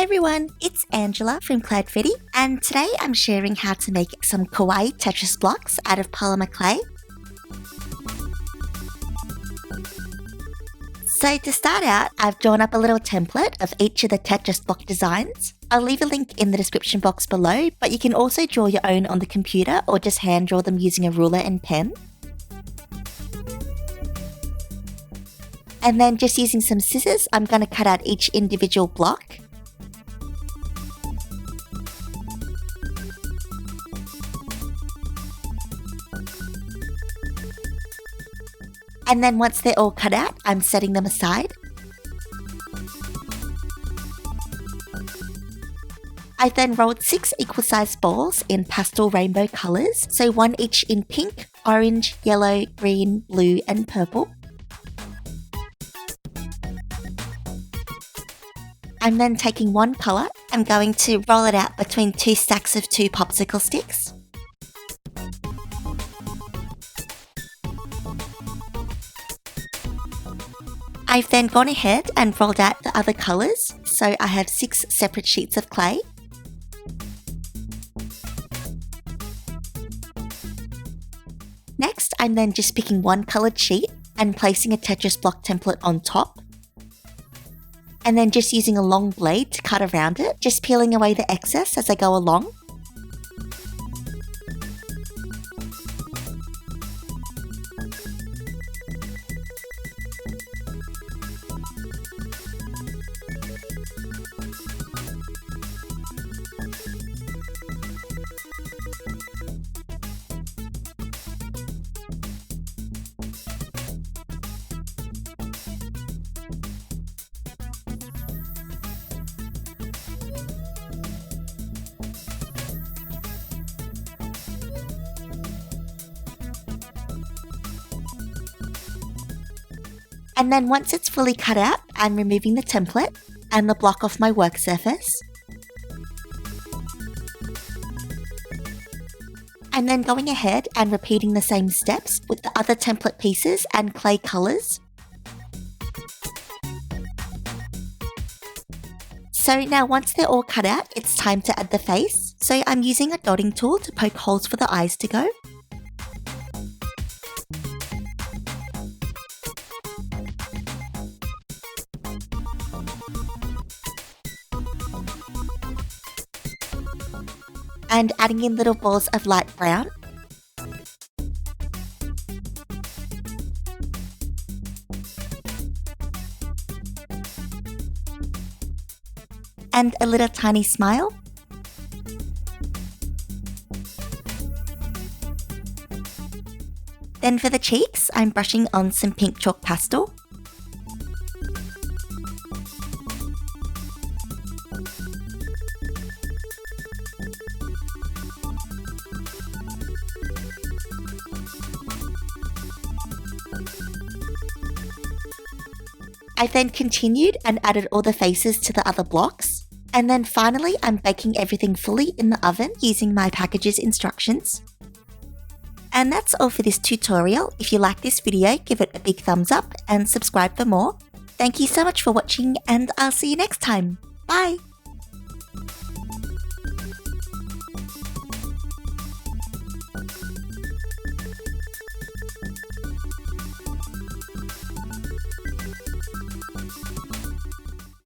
everyone, it's Angela from Cloudfetti, and today I'm sharing how to make some Kawaii Tetris blocks out of polymer clay. So to start out, I've drawn up a little template of each of the Tetris block designs. I'll leave a link in the description box below, but you can also draw your own on the computer or just hand draw them using a ruler and pen. And then just using some scissors, I'm going to cut out each individual block. And then once they're all cut out, I'm setting them aside. I then rolled 6 equal-sized balls in pastel rainbow colours, so one each in pink, orange, yellow, green, blue and purple. I'm then taking one colour, I'm going to roll it out between 2 stacks of 2 popsicle sticks. I've then gone ahead and rolled out the other colours, so I have 6 separate sheets of clay. Next, I'm then just picking one coloured sheet and placing a Tetris block template on top. And then just using a long blade to cut around it, just peeling away the excess as I go along. And then once it's fully cut out, I'm removing the template and the block off my work surface. I'm then going ahead and repeating the same steps with the other template pieces and clay colours. So now once they're all cut out, it's time to add the face. So I'm using a dotting tool to poke holes for the eyes to go. And adding in little balls of light brown. And a little tiny smile. Then for the cheeks, I'm brushing on some pink chalk pastel. I then continued and added all the faces to the other blocks. And then finally, I'm baking everything fully in the oven using my package's instructions. And that's all for this tutorial. If you like this video, give it a big thumbs up and subscribe for more. Thank you so much for watching and I'll see you next time. Bye!